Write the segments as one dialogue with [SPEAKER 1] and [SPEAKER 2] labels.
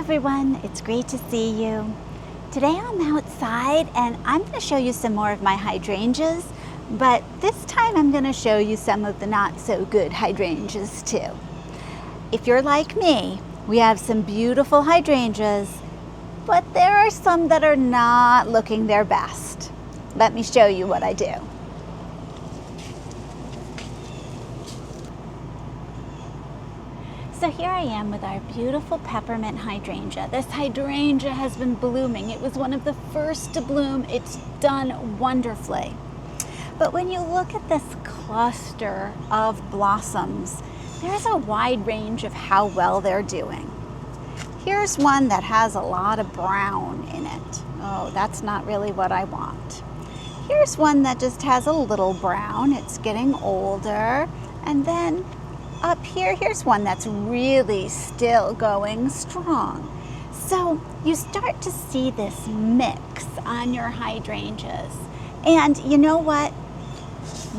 [SPEAKER 1] everyone, it's great to see you. Today I'm outside and I'm going to show you some more of my hydrangeas, but this time I'm going to show you some of the not so good hydrangeas too. If you're like me, we have some beautiful hydrangeas, but there are some that are not looking their best. Let me show you what I do. So here I am with our beautiful peppermint hydrangea. This hydrangea has been blooming. It was one of the first to bloom. It's done wonderfully. But when you look at this cluster of blossoms, there's a wide range of how well they're doing. Here's one that has a lot of brown in it. Oh, that's not really what I want. Here's one that just has a little brown. It's getting older. And then up here, here's one that's really still going strong. So you start to see this mix on your hydrangeas. And you know what?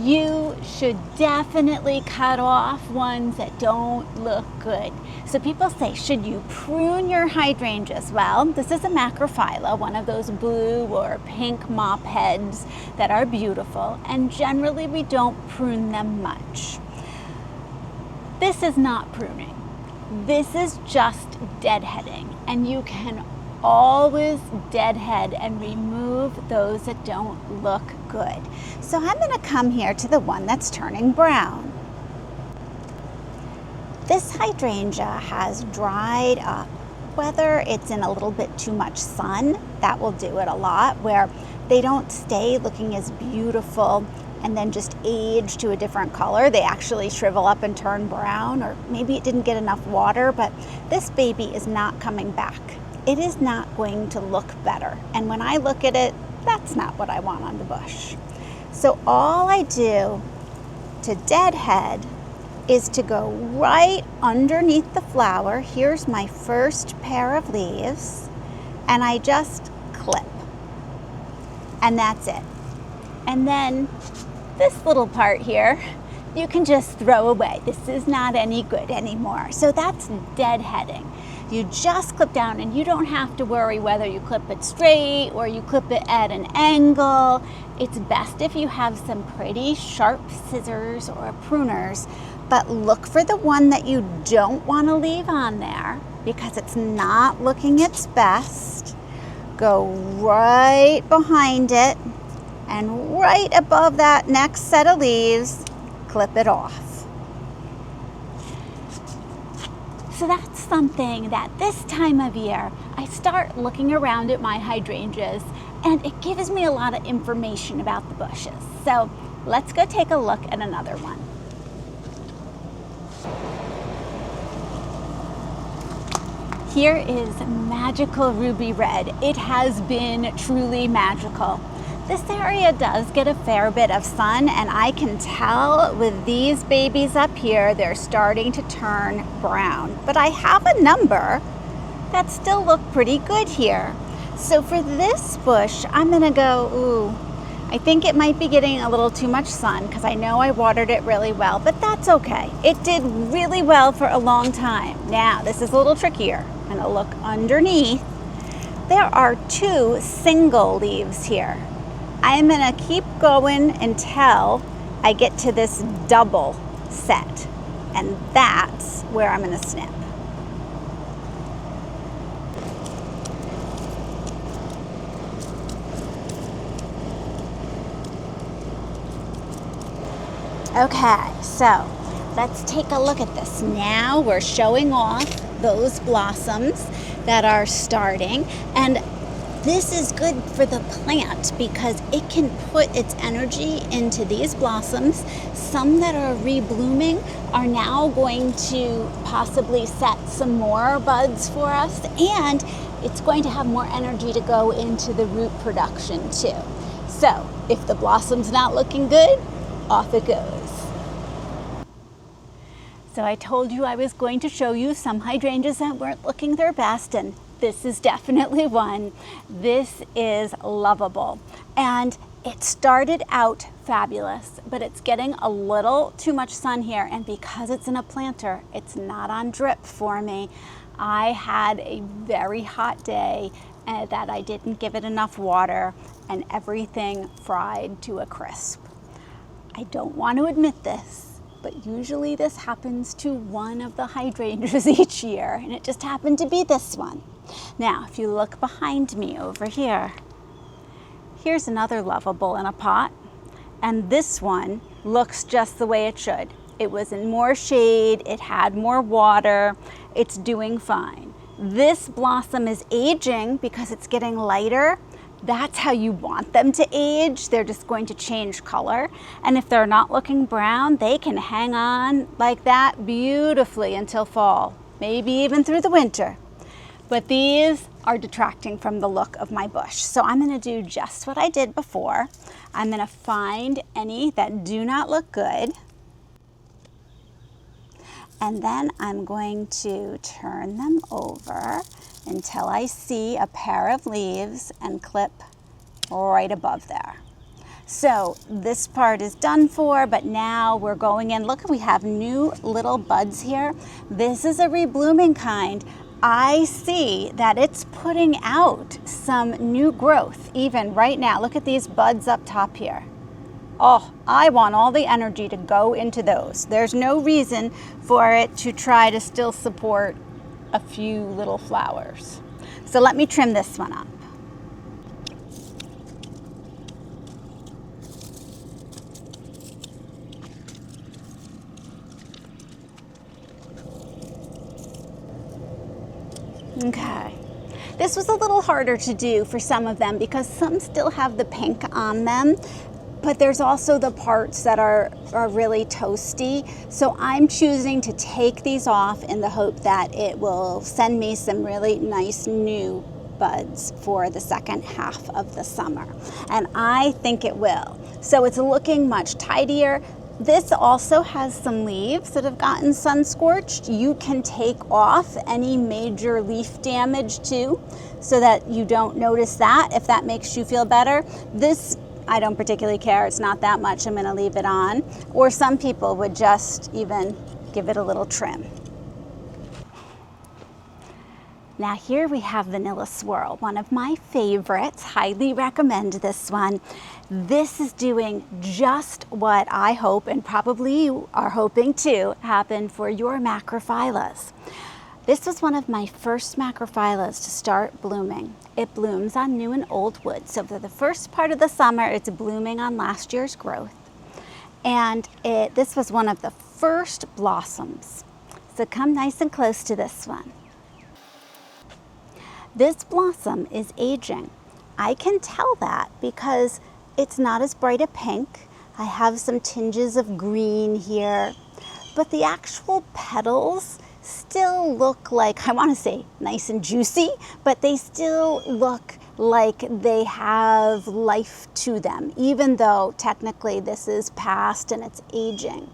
[SPEAKER 1] You should definitely cut off ones that don't look good. So people say, should you prune your hydrangeas? Well, this is a macrophylla, one of those blue or pink mop heads that are beautiful. And generally we don't prune them much. This is not pruning. This is just deadheading, and you can always deadhead and remove those that don't look good. So I'm going to come here to the one that's turning brown. This hydrangea has dried up. Whether it's in a little bit too much sun, that will do it a lot, where they don't stay looking as beautiful and then just age to a different color. They actually shrivel up and turn brown, or maybe it didn't get enough water, but this baby is not coming back. It is not going to look better. And when I look at it, that's not what I want on the bush. So all I do to deadhead is to go right underneath the flower. Here's my first pair of leaves, and I just clip. And that's it. And then this little part here, you can just throw away. This is not any good anymore. So that's deadheading. You just clip down, and you don't have to worry whether you clip it straight or you clip it at an angle. It's best if you have some pretty sharp scissors or pruners, but look for the one that you don't want to leave on there because it's not looking its best. Go right behind it, and right above that next set of leaves, clip it off. So that's something that this time of year, I start looking around at my hydrangeas, and it gives me a lot of information about the bushes. So let's go take a look at another one. Here is Magical Ruby Red. It has been truly magical. This area does get a fair bit of sun, and I can tell with these babies up here, they're starting to turn brown. But I have a number that still look pretty good here. So for this bush, I'm gonna go, I think it might be getting a little too much sun because I know I watered it really well, but that's okay. It did really well for a long time. Now, this is a little trickier. I'm gonna look underneath. There are two single leaves here. I'm gonna keep going until I get to this double set, and that's where I'm gonna snip. Okay, so let's take a look at this. Now we're showing off those blossoms that are starting, and this is good for the plant because it can put its energy into these blossoms. Some that are reblooming are now going to possibly set some more buds for us, and it's going to have more energy to go into the root production too. So if the blossom's not looking good, off it goes. So I told you I was going to show you some hydrangeas that weren't looking their best, and this is definitely one. This is lovable. And it started out fabulous, but it's getting a little too much sun here, and because it's in a planter, it's not on drip for me. I had a very hot day that I didn't give it enough water and everything fried to a crisp. I don't want to admit this, but usually this happens to one of the hydrangeas each year, and it just happened to be this one. Now, if you look behind me over here, here's another lovable in a pot, and this one looks just the way it should. It was in more shade, it had more water, it's doing fine. This blossom is aging because it's getting lighter. That's how you want them to age. They're just going to change color. And if they're not looking brown, they can hang on like that beautifully until fall, maybe even through the winter. But these are detracting from the look of my bush. So I'm gonna do just what I did before. I'm gonna find any that do not look good. And then I'm going to turn them over until I see a pair of leaves and clip right above there. So this part is done for, but now we're going in. Look, we have new little buds here. This is a reblooming kind. I see that it's putting out some new growth even right now. Look at these buds up top here. Oh, I want all the energy to go into those. There's no reason for it to try to still support a few little flowers. So let me trim this one up. Okay. This was a little harder to do for some of them because some still have the pink on them. But there's also the parts that are really toasty. So I'm choosing to take these off in the hope that it will send me some really nice new buds for the second half of the summer. And I think it will. So it's looking much tidier. This also has some leaves that have gotten sun scorched. You can take off any major leaf damage too, so that you don't notice that, if that makes you feel better. This, I don't particularly care, it's not that much, I'm gonna leave it on. Or some people would just even give it a little trim. Now here we have Vanilla Swirl, one of my favorites, highly recommend this one. This is doing just what I hope, and probably you are hoping to, happen for your macrophyllas. This was one of my first macrophyllas to start blooming. It blooms on new and old wood. So for the first part of the summer, it's blooming on last year's growth. And this was one of the first blossoms. So come nice and close to this one. This blossom is aging. I can tell that because it's not as bright a pink. I have some tinges of green here, but the actual petals still look like, I want to say nice and juicy, but they still look like they have life to them, even though technically this is past and it's aging.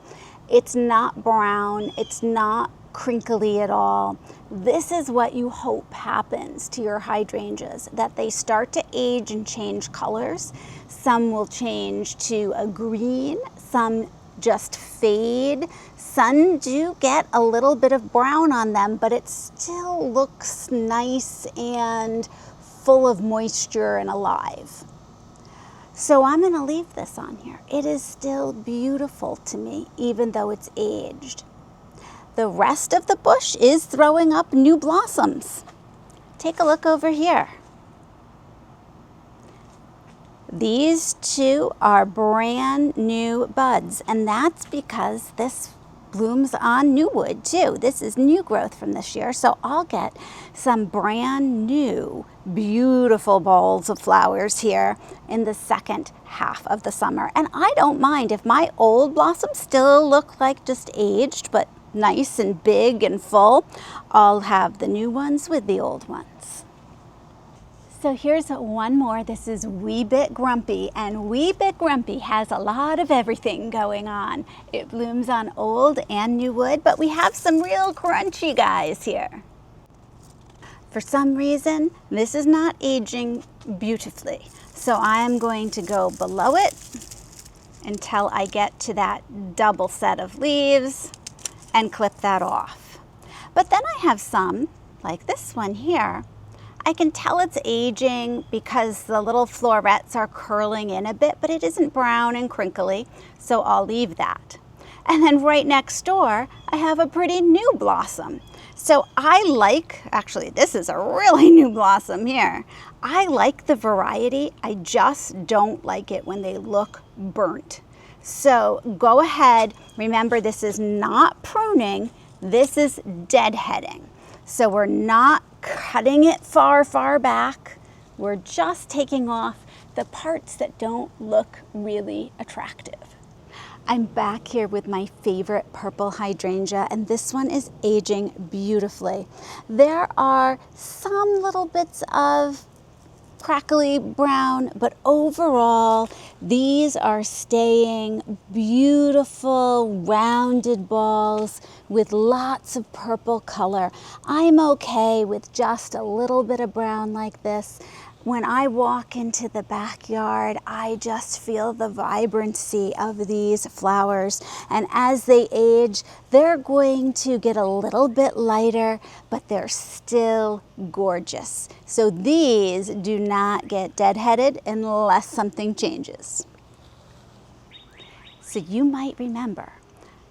[SPEAKER 1] It's not brown, it's not crinkly at all. This is what you hope happens to your hydrangeas, that they start to age and change colors. Some will change to a green, some just fade. Some do get a little bit of brown on them, but it still looks nice and full of moisture and alive. So I'm going to leave this on here. It is still beautiful to me, even though it's aged. The rest of the bush is throwing up new blossoms. Take a look over here. These two are brand new buds, and that's because this blooms on new wood too. This is new growth from this year, so I'll get some brand new, beautiful balls of flowers here in the second half of the summer. And I don't mind if my old blossoms still look like just aged, but nice and big and full. I'll have the new ones with the old ones. So here's one more. This is Wee Bit Grumpy, and Wee Bit Grumpy has a lot of everything going on. It blooms on old and new wood, but we have some real crunchy guys here. For some reason, this is not aging beautifully, so I'm going to go below it until I get to that double set of leaves and clip that off. But then I have some like this one here, I can tell it's aging because the little florets are curling in a bit, but it isn't brown and crinkly, so I'll leave that. And then right next door, I have a pretty new blossom. So I like, actually this is a really new blossom here. I like the variety, I just don't like it when they look burnt. So go ahead, remember this is not pruning, this is deadheading. So we're not cutting it far, far back. We're just taking off the parts that don't look really attractive. I'm back here with my favorite purple hydrangea, and this one is aging beautifully. There are some little bits of crackly brown, but overall these are staying beautiful rounded balls with lots of purple color. I'm okay with just a little bit of brown like this. When I walk into the backyard, I just feel the vibrancy of these flowers. And as they age, they're going to get a little bit lighter, but they're still gorgeous. So these do not get deadheaded unless something changes. So you might remember,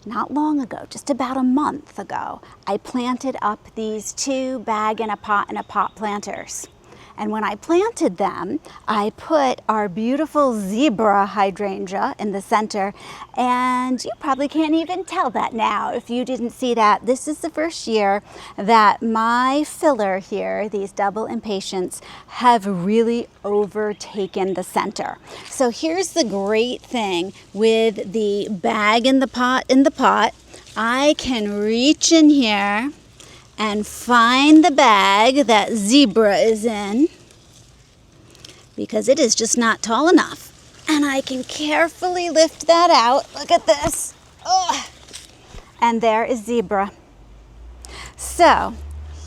[SPEAKER 1] not long ago, just about a month ago, I planted up these 2 bag in a pot planters. And when I planted them, I put our beautiful zebra hydrangea in the center. And you probably can't even tell that now if you didn't see that. This is the first year that my filler here, these double impatiens, have really overtaken the center. So here's the great thing with the bag in the pot, I can reach in here and find the bag that zebra is in, because it is just not tall enough. And I can carefully lift that out. Look at this. Ugh. And there is zebra. So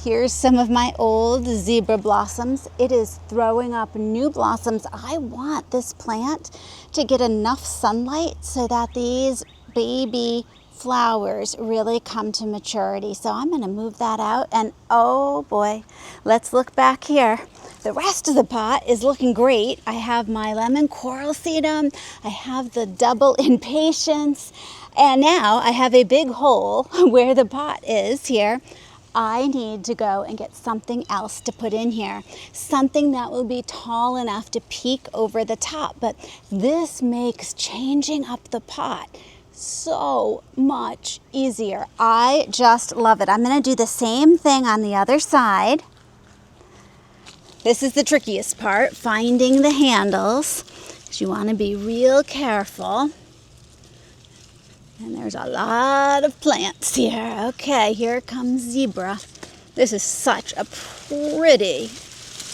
[SPEAKER 1] here's some of my old zebra blossoms. It is throwing up new blossoms. I want this plant to get enough sunlight so that these baby flowers really come to maturity. So I'm going to move that out, and oh boy, let's look back here. The rest of the pot is looking great. I have my lemon coral sedum, I have the double impatiens, and now I have a big hole where the pot is here. I need to go and get something else to put in here, something that will be tall enough to peek over the top. But this makes changing up the pot so much easier. I just love it. I'm going to do the same thing on the other side. This is the trickiest part, finding the handles. You want to be real careful. And there's a lot of plants here. Okay, here comes zebra. This is such a pretty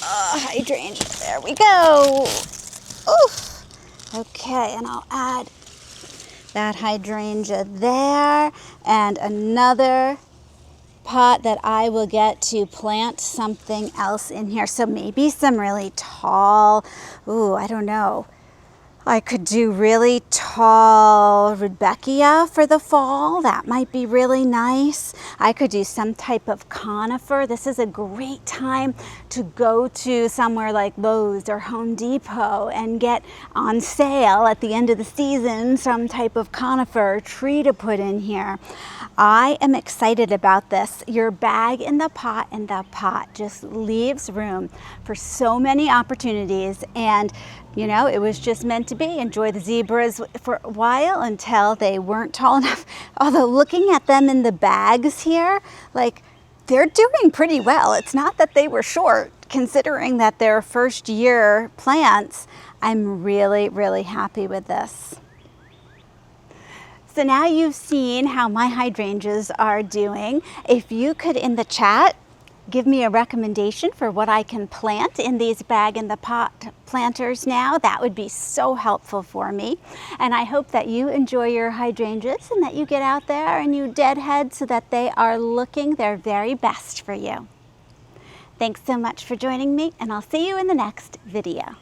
[SPEAKER 1] hydrangea. There we go. Oof. Okay, and I'll add that hydrangea there, and another pot that I will get to plant something else in here. So maybe some really tall, I don't know. I could do really tall rudbeckia for the fall. That might be really nice. I could do some type of conifer. This is a great time to go to somewhere like Lowe's or Home Depot and get on sale at the end of the season some type of conifer tree to put in here. I am excited about this. Your bag in the pot just leaves room for so many opportunities, and you know, it was just meant to be. Enjoy the zebras for a while until they weren't tall enough. Although looking at them in the bags here, like, they're doing pretty well. It's not that they were short, considering that they're first year plants. I'm really, really happy with this. So now you've seen how my hydrangeas are doing. If you could, in the chat, give me a recommendation for what I can plant in these bag in the pot planters now, that would be so helpful for me. And I hope that you enjoy your hydrangeas and that you get out there and you deadhead so that they are looking their very best for you. Thanks so much for joining me, and I'll see you in the next video.